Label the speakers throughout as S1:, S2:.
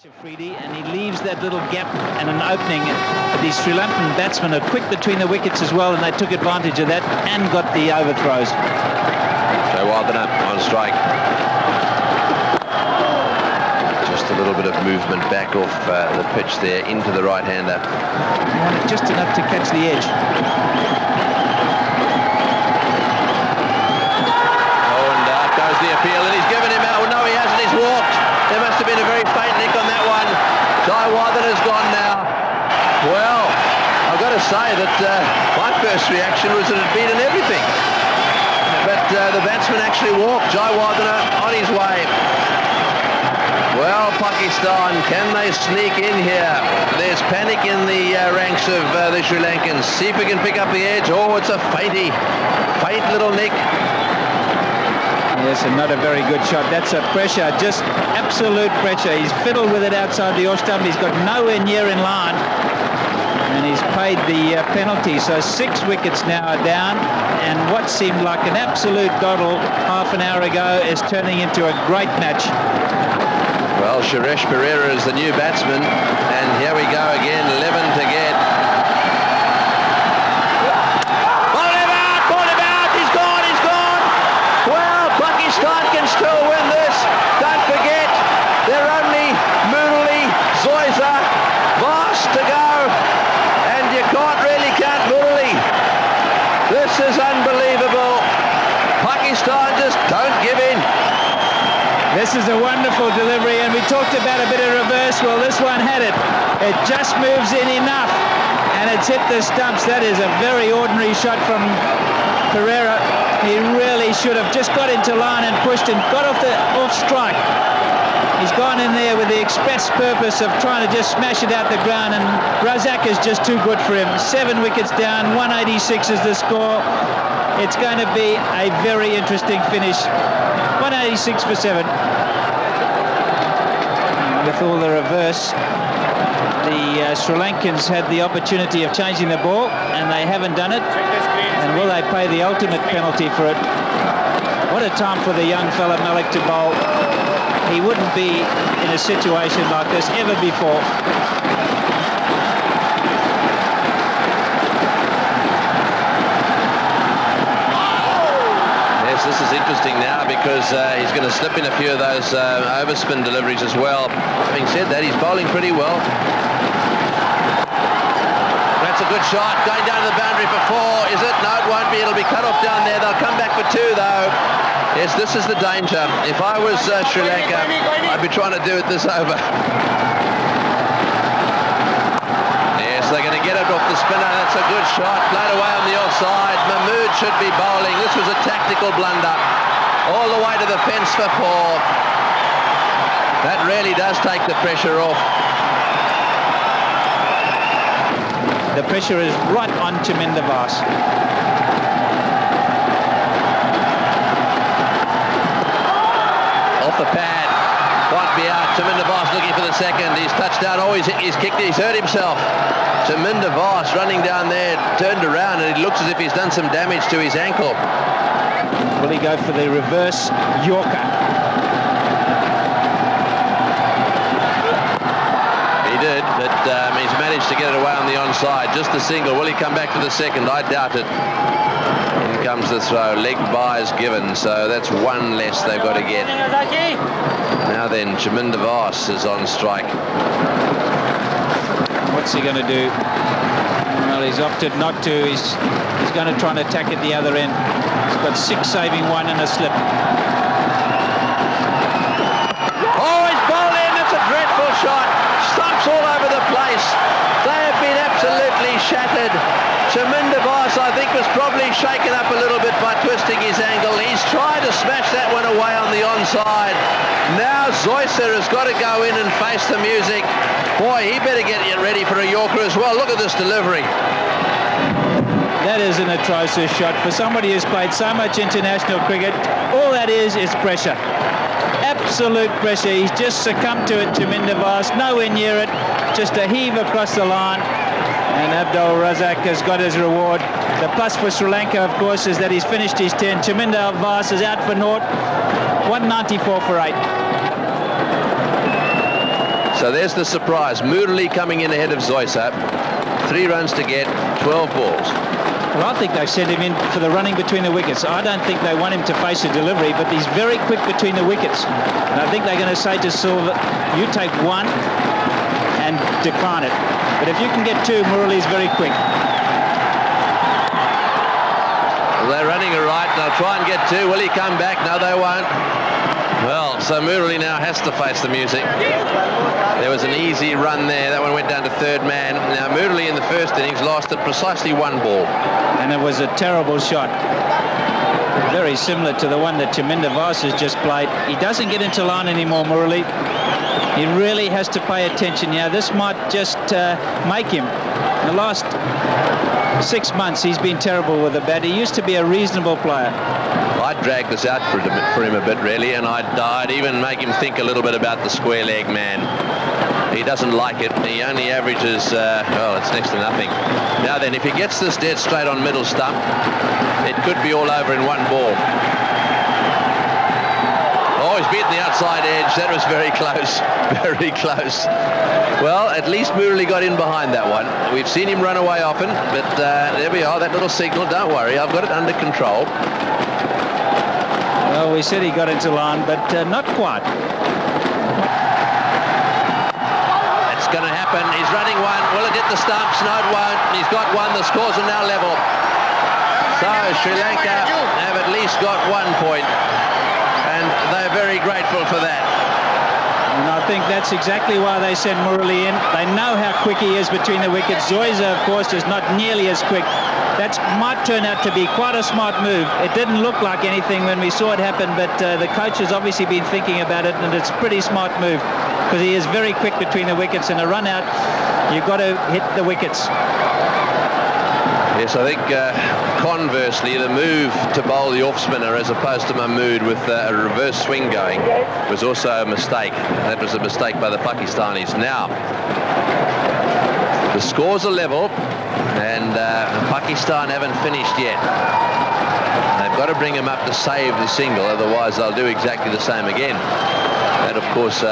S1: Afridi, and he leaves that little gap and an opening. The Sri Lankan batsmen are quick between the wickets as well, and they took advantage of that and got the overthrows.
S2: Jayawardene on strike. Just a little bit of movement back off the pitch there into the right-hander.
S1: He wanted just enough to catch the edge.
S2: Oh, and out goes the appeal, and he's given him out. Well, no, he hasn't. He's walked. There must have been a very faint nick on that one. Jayawardene has gone now. Well, I've got to say that my first reaction was that it had beaten everything. But the batsman actually walked. Jayawardene on his way. Well, Pakistan, can they sneak in here? There's panic in the ranks of the Sri Lankans. See if we can pick up the edge. Oh, it's a faint little nick.
S1: Yes, and not a very good shot. That's a pressure, just absolute pressure. He's fiddled with it outside the off stump. He's got nowhere near in line, and he's paid the penalty. So 6 wickets now are down, and what seemed like an absolute doddle half an hour ago is turning into a great match.
S2: Well, Suresh Perera is the new batsman, and here we go again, 11 to get. Pakistan can still win this. Don't forget, they're only Murali, Zoysa, Vas to go, and you can't really count Murali. This is unbelievable. Pakistan just don't give in.
S1: This is a wonderful delivery, and we talked about a bit of reverse. Well, this one had it. It just moves in enough, and it's hit the stumps. That is a very ordinary shot from Perera. He really should have just got into line and pushed and got off strike. He's gone in there with the express purpose of trying to just smash it out the ground, and Razak is just too good for him. 7 wickets down, 186 is the score. It's going to be a very interesting finish. 186 for 7. With all the reverse, the Sri Lankans had the opportunity of changing the ball, and they haven't done it. And will they pay the ultimate penalty for it? What a time for the young fella Malik to bowl. He wouldn't be in a situation like this ever before.
S2: Yes, this is interesting now because he's going to slip in a few of those overspin deliveries as well. Having said that, he's bowling pretty well. That's a good shot, going down to the boundary for 4, is it? No, it won't be, it'll be cut off down there. They'll come back for 2 though. Yes, this is the danger. If I was Sri Lanka, I'd be trying to do it this over. Yes, they're going to get it off the spinner. That's a good shot, played away on the offside. Mahmood should be bowling. This was a tactical blunder. All the way to the fence for 4. That really does take the pressure off.
S1: The pressure is right on Chaminda Vaas.
S2: Off the pad. Might be out. Chaminda Vaas looking for the second. He's touched out. Oh, he's kicked it. He's hurt himself. Chaminda Vaas running down there, turned around, and it looks as if he's done some damage to his ankle.
S1: Will he go for the reverse Yorker?
S2: Did, but he's managed to get it away on the onside. Just the single. Will he come back for the second? I doubt it. In comes the throw. Leg byes given, so that's 1 less they've got to get. Now then, Chaminda Vaas is on strike.
S1: What's he going to do? Well, he's opted not to. He's going to try and attack at the other end. He's got 6 saving 1 and a slip.
S2: Oh, he's bowled in. That's a dreadful shot. Stumps all over the place. They have been absolutely shattered. Chaminda Vaas, I think, was probably shaken up a little bit by twisting his ankle. He's tried to smash that one away on the onside. Now Zoysa has got to go in and face the music. Boy, he better get ready for a Yorker as well. Look at this delivery.
S1: That is an atrocious shot. For somebody who's played so much international cricket, all that is pressure. Absolute pressure. He's just succumbed to it, Chaminda Vaas. Nowhere near it. Just a heave across the line. And Abdul Razak has got his reward. The plus for Sri Lanka, of course, is that he's finished his 10. Chaminda Vaas is out for naught. 194 for 8.
S2: So there's the surprise. Murali coming in ahead of Zoysa. 3 runs to get, 12 balls.
S1: Well, I think they've sent him in for the running between the wickets. I don't think they want him to face a delivery, but he's very quick between the wickets. And I think they're going to say to Silva, you take 1 and decline it. But if you can get 2, Murali's very quick.
S2: Well, they're running it right. They'll try and get 2. Will he come back? No, they won't. Well, so Murali now has to face the music. There was an easy run there. That one went down to 3rd man. Now, Murali in the first innings lost at precisely 1 ball.
S1: And it was a terrible shot. Very similar to the one that Chaminda Vaas has just played. He doesn't get into line anymore, Murali. He really has to pay attention. Now, this might just make him. In the last 6 months, he's been terrible with the bat. He used to be a reasonable player.
S2: I'd drag this out for him a bit, really, and I'd even make him think a little bit about the square leg man. He doesn't like it. He only averages, well, it's next to nothing. Now then, if he gets this dead straight on middle stump, it could be all over in 1 ball. Oh, he's beaten the outside edge. That was very close, very close. Well, at least Murali got in behind that one. We've seen him run away often, but there we are, that little signal. Don't worry, I've got it under control.
S1: Well, we said he got into line, but not quite.
S2: It's going to happen. He's running 1. Will it hit the stumps? No, it won't. He's got 1. The scores are now level. So Sri Lanka have at least got 1 point. And they're very grateful for that.
S1: And I think that's exactly why they sent Murali in. They know how quick he is between the wickets. Zoysa, of course, is not nearly as quick. That might turn out to be quite a smart move. It didn't look like anything when we saw it happen, but the coach has obviously been thinking about it, and it's a pretty smart move because he is very quick between the wickets. In a run out, you've got to hit the wickets.
S2: Yes, I think conversely, the move to bowl the off-spinner as opposed to Mahmood with a reverse swing going was also a mistake. That was a mistake by the Pakistanis. Now, the scores are level, and Pakistan haven't finished yet. They've got to bring him up to save the single, otherwise they'll do exactly the same again. That, of course,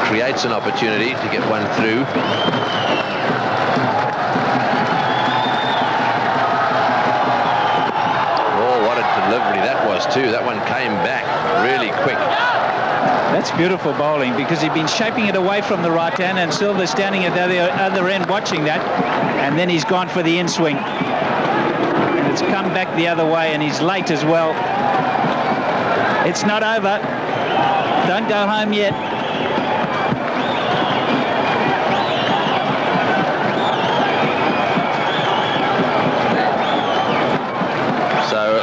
S2: creates an opportunity to get one through. Delivery that was too. That one came back really quick.
S1: That's beautiful bowling because he'd been shaping it away from the right hand, and Silva standing at the other end watching that, and then he's gone for the in swing. And it's come back the other way, and he's late as well. It's not over. Don't go home yet.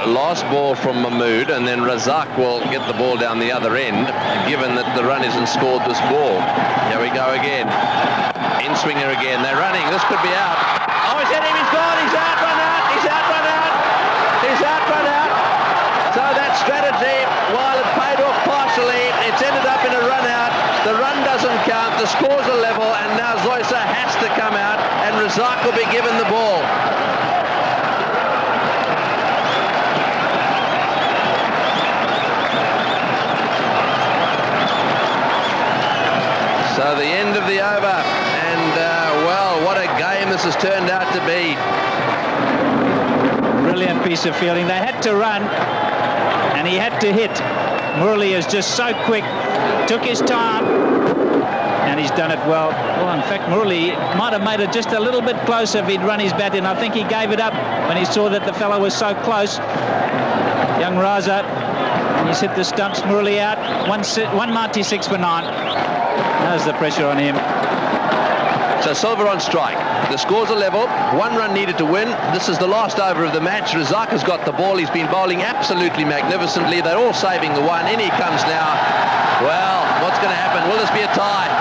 S2: Last ball from Mahmood, and then Razak will get the ball down the other end, given that the run isn't scored this ball. Here we go again. In-swinger again. They're running. This could be out. Oh, he's hit him. He's gone. He's out, run out. He's out, run out. He's out, run out. So that strategy, while it paid off partially, it's ended up in a run out. The run doesn't count. The scores are level, and now Zoysa has to come out, and Razak will be given the ball. So the end of the over, and well, what a game this has turned out to be.
S1: Brilliant piece of fielding. They had to run, and he had to hit. Murali is just so quick, took his time, and he's done it well. Well, in fact, Murali might have made it just a little bit closer if he'd run his bat in. I think he gave it up when he saw that the fellow was so close. Young Raza, he's hit the stumps. Murali out, 196 for 9. There's the pressure on him.
S2: So Silva on strike. The scores are level. 1 run needed to win. This is the last over of the match. Razak has got the ball. He's been bowling absolutely magnificently. They're all saving the one. In he comes now. Well, what's going to happen? Will this be a tie?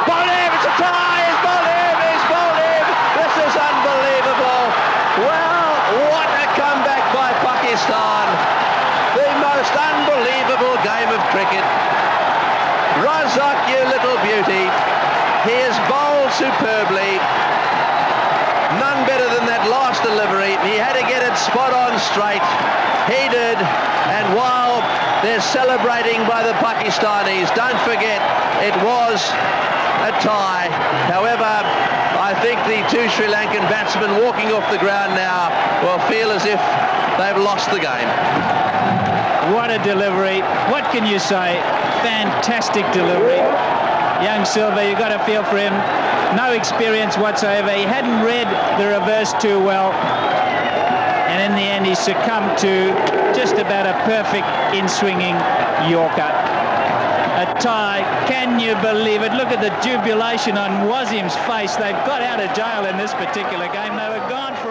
S2: Bowling! It's a tie! It's bowling! It's bowling! This is unbelievable. Well, what a comeback by Pakistan. The most unbelievable game of cricket. Razak, you little beauty. He has bowled superbly. None better than that last delivery. He had to get it spot on straight. He did. And while there They're celebrating by the Pakistanis. Don't forget, it was a tie. However, I think the two Sri Lankan batsmen walking off the ground now will feel as if they've lost the game.
S1: What a delivery. What can you say? Fantastic delivery. Young Silva, you've got to feel for him. No experience whatsoever. He hadn't read the reverse too well. And in the end, he succumbed to just about a perfect in-swinging Yorker. A tie. Can you believe it? Look at the jubilation on Wasim's face. They've got out of jail in this particular game. They were gone for